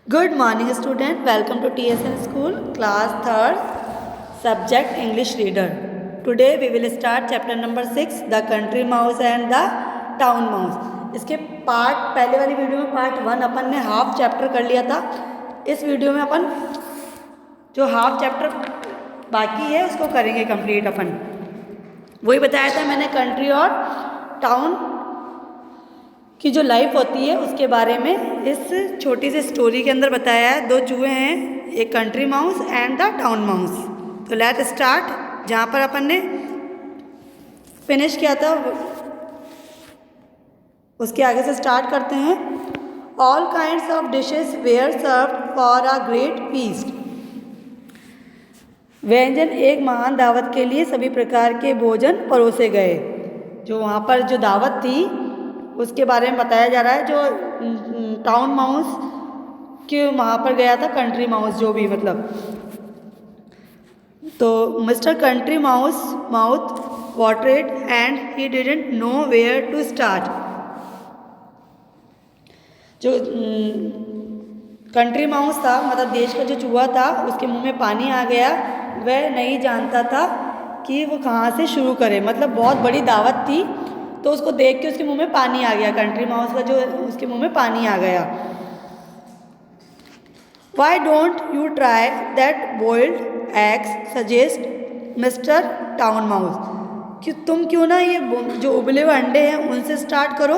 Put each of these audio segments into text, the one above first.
Good morning student, welcome to TSN school, class 3rd, subject English reader. Today we will start chapter number 6, the country mouse and the town mouse. इसके पहले वाली video में part 1 अपन ने half chapter कर लिया था. इस video में अपन जो हाफ चैप्टर बाकी है उसको करेंगे कंप्लीट. अपन वही बताया था मैंने, कंट्री और टाउन की जो लाइफ होती है उसके बारे में इस छोटी सी स्टोरी के अंदर बताया है. दो चूहे हैं, एक country mouse and the town mouse. तो लेट स्टार्ट. जहाँ पर अपन ने फिनिश किया था उसके आगे से स्टार्ट करते हैं. All kinds of dishes were served for a great feast. व्यंजन एक महान दावत के लिए सभी प्रकार के भोजन परोसे गए. जो वहाँ पर जो दावत थी उसके बारे में बताया जा रहा है. जो टाउन माउस के वहाँ पर गया था, कंट्री माउस जो भी मतलब. तो mister country mouse mouth watered and he didn't know where to start. जो कंट्री माउस था, मतलब देश का जो चूहा था, उसके मुंह में पानी आ गया. वह नहीं जानता था कि वो कहाँ से शुरू करे. मतलब बहुत बड़ी दावत थी तो उसको देख के उसके मुंह में पानी आ गया. कंट्री माउस का जो उसके मुंह में पानी आ गया. Why don't you try that boiled eggs suggest mister town mouse. कि तुम क्यों ना ये जो उबले हुए अंडे हैं उनसे स्टार्ट करो.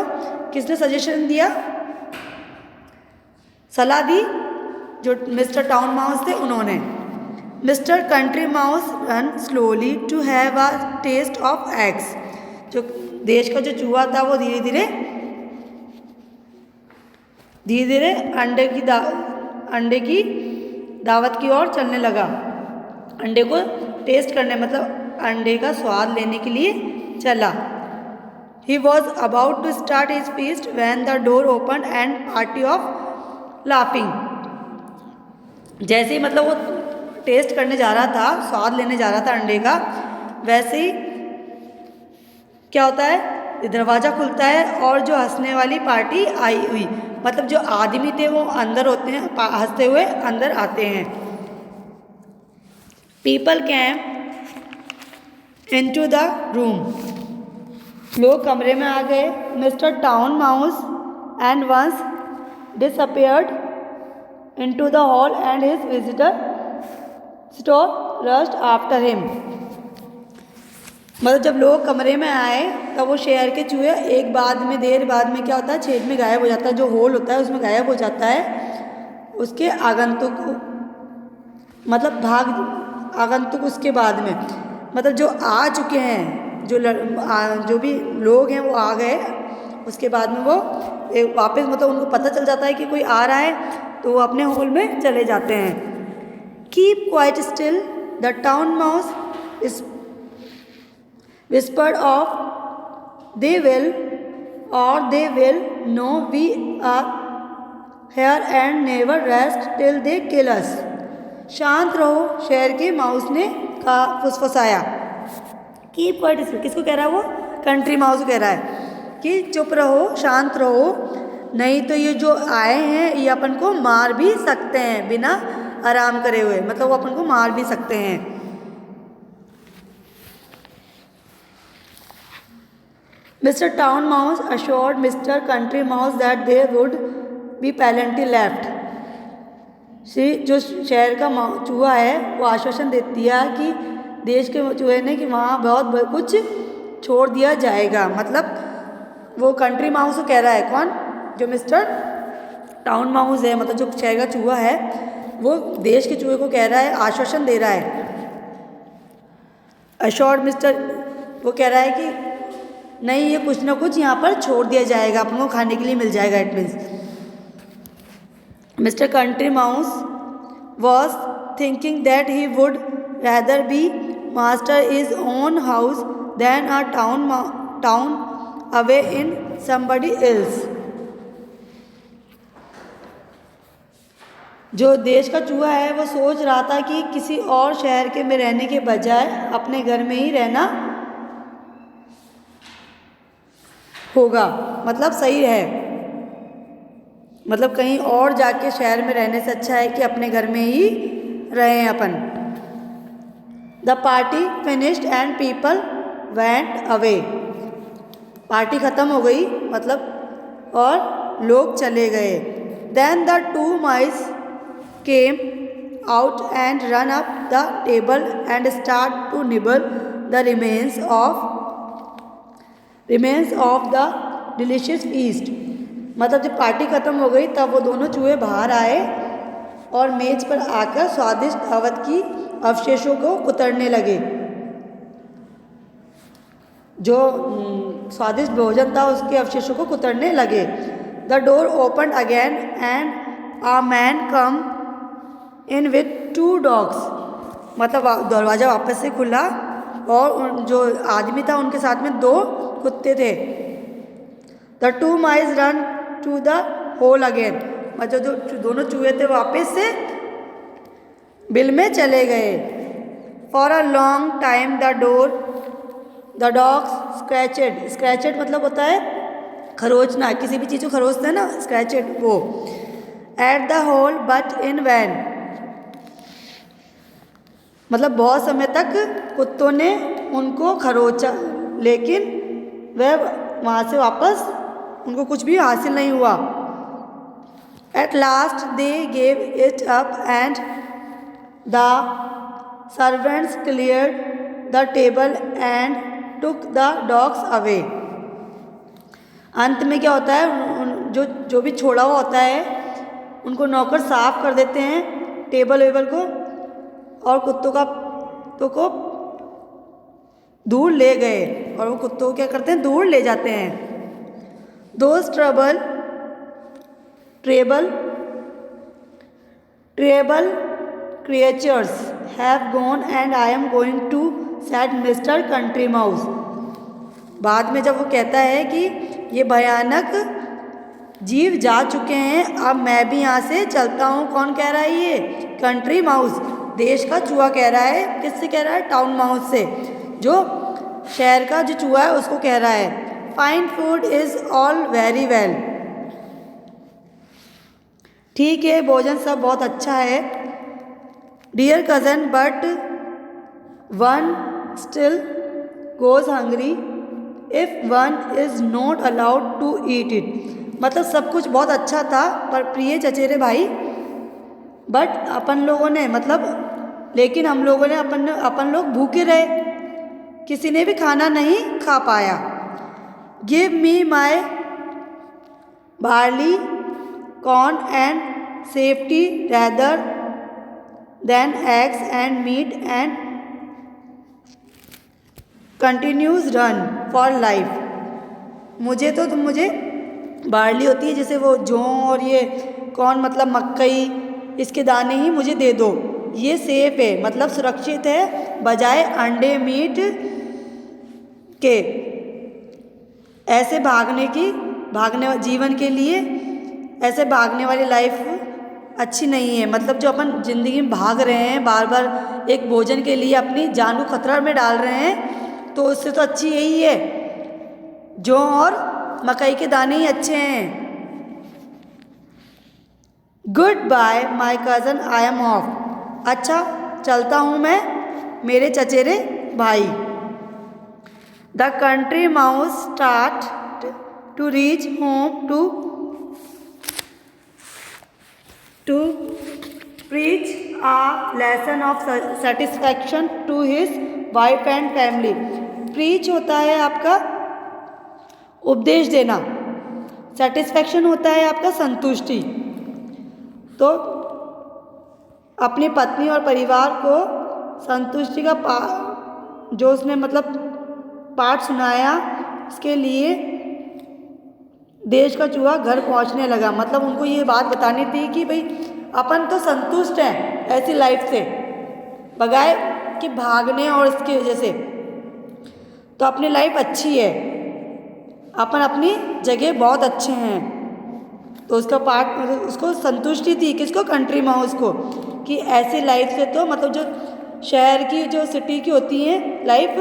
किसने सजेशन दिया, सलाह दी? जो मिस्टर टाउन माउस थे उन्होंने. Mister country mouse ran slowly to have a taste of eggs. जो देश का जो चूहा था वो धीरे धीरे अंडे की दावत की ओर चलने लगा. अंडे को टेस्ट करने, मतलब अंडे का स्वाद लेने के लिए चला. He was about to start his feast when the door open and party of laughing. जैसे ही मतलब वो टेस्ट करने जा रहा था, स्वाद लेने जा रहा था अंडे का, वैसे ही क्या होता है, दरवाज़ा खुलता है और जो हंसने वाली पार्टी आई हुई, मतलब जो आदमी थे वो अंदर होते हैं, हंसते हुए अंदर आते हैं. People came into the room. लोग कमरे में आ गए. Mister town mouse and once disappeared into the hall and his visitor store rust after him. मतलब जब लोग कमरे में आए तब वो शहर के चूहे देर बाद में क्या होता है, छेद में गायब हो जाता है. जो होल होता है उसमें गायब हो जाता है. उसके आगंतुक, मतलब आगंतुक उसके बाद में, मतलब जो आ चुके हैं, जो भी लोग हैं वो आ गए. उसके बाद में वो वापस, मतलब उनको पता चल जाता है कि कोई आ रहा है तो वो अपने होल में चले जाते हैं. Keep quiet still the town mouse is whispered of they will know we are here and never rest till they kill us. शांत रहो, शहर के माउस ने कहा, फुसफुसाया. कीप क्वाइट स्टिल किसको कह रहा है वो? कंट्री माउस को कह रहा है कि चुप रहो, शांत रहो, नहीं तो ये जो आए हैं ये अपन को मार भी सकते हैं बिना आराम करे हुए. मतलब वो अपन को मार भी सकते हैं. Mr. Town Mouse assured Mr. Country Mouse that there would be plenty left. जो शहर का चूहा है वो आश्वासन दे दिया कि देश के चूहे ने कि वहाँ बहुत कुछ छोड़ दिया जाएगा. मतलब वो कंट्री माउस को कह रहा है. कौन? जो मिस्टर टाउन माउस है, मतलब जो शहर का चूहा है, वो देश के चूहे को कह रहा है, आश्वासन दे रहा है. अश्योर्ड मिस्टर, वो कह रहा है कि नहीं, ये कुछ ना कुछ यहाँ पर छोड़ दिया जाएगा, अपन को खाने के लिए मिल जाएगा. It means Mister country mouse was thinking that he would rather be master is own house than a town away in somebody else. जो देश का चूहा है वो सोच रहा था कि किसी और शहर के में रहने के बजाय अपने घर में ही रहना होगा, मतलब सही है. मतलब कहीं और जाके शहर में रहने से अच्छा है कि अपने घर में ही रहें अपन। The party finished and people went away. Party ख़त्म हो गई मतलब और लोग चले गए। Then the two mice came out and run up the table and start to nibble the remains of the delicious feast। मतलब जब पार्टी ख़त्म हो गई तब वो दोनों चूहे बाहर आए और मेज पर आकर स्वादिष्ट दावत की अवशेषों को कुतरने लगे। जो स्वादिष्ट भोजन था उसके अवशेषों को कुतरने लगे। The door open again and a man come in with 2 dogs. मतलब दरवाज़ा वापस से खुला और जो आदमी था उनके साथ में 2 कुत्ते थे। The 2 mice ran to the hole again. मतलब जो दोनों चूहे थे वापस से बिल में चले गए। For a long time the dogs scratched मतलब होता है खरोचना, किसी भी चीज़ को खरोचते हैं ना, स्क्रैचेड वो। At the hole but in vain. मतलब बहुत समय तक कुत्तों ने उनको खरोचा लेकिन वह वहाँ से वापस उनको कुछ भी हासिल नहीं हुआ। At last they gave it up and the servants cleared the table and took the dogs away. अंत में क्या होता है, जो भी छोड़ा हुआ होता है उनको नौकर साफ कर देते हैं टेबल वेबल को, और कुत्तों को दूर ले गए और वो कुत्तों को क्या करते हैं, दूर ले जाते हैं। Those terrible creatures have gone and I am going to said Mister country mouse. बाद में जब वो कहता है कि ये भयानक जीव जा चुके हैं, अब मैं भी यहाँ से चलता हूँ। कौन कह रहा है ये? कंट्री माउस, देश का चूहा कह रहा है। किससे कह रहा है? टाउन माउस से, जो शहर का जो चूहा है उसको कह रहा है। Fine food is all very well. ठीक है, भोजन सब बहुत अच्छा है। Dear cousin but one still goes hungry if one is not allowed to eat it. मतलब सब कुछ बहुत अच्छा था पर प्रिय चचेरे भाई, बट अपन लोगों ने लेकिन हम लोगों ने अपन लोग भूखे रहे, किसी ने भी खाना नहीं खा पाया। Give me my barley corn and safety rather than eggs and meat and continues run for life. मुझे बार्ली होती है जैसे वो जौ, और ये कॉर्न मतलब मकई, इसके दाने ही मुझे दे दो, ये सेफ है मतलब सुरक्षित है, बजाय अंडे मीट के। ऐसे जीवन के लिए ऐसे भागने वाली लाइफ अच्छी नहीं है। मतलब जो अपन ज़िंदगी में भाग रहे हैं बार बार एक भोजन के लिए, अपनी जान को खतरा में डाल रहे हैं, तो उससे तो अच्छी यही है, जौ और मकई के दाने ही अच्छे हैं। Goodbye my cousin, I am off. अच्छा चलता हूँ मैं मेरे चचेरे भाई। The country mouse start to reach home to preach a lesson of satisfaction to his wife and family। preach होता है आपका उपदेश देना, satisfaction होता है आपका संतुष्टि। तो अपनी पत्नी और परिवार को संतुष्टि का जो उसने पाठ सुनाया, इसके लिए देश का चूहा घर पहुंचने लगा। मतलब उनको ये बात बतानी थी कि भाई अपन तो संतुष्ट हैं ऐसी लाइफ से, बजाय कि भागने और इसकी वजह से। तो अपनी लाइफ अच्छी है, अपन अपनी जगह बहुत अच्छे हैं। तो उसका पार्ट उसको संतुष्टि थी किसको? कंट्री माउस को, कि ऐसी लाइफ से तो जो शहर की जो सिटी की होती है लाइफ,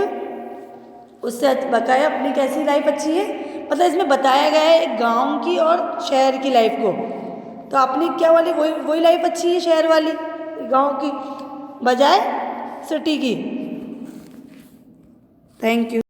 उससे बताया अपनी कैसी लाइफ अच्छी है। इसमें बताया गया है एक गांव की और शहर की लाइफ को, तो अपनी क्या वाली वही लाइफ अच्छी है शहर वाली गांव की बजाय सिटी की। Thank you.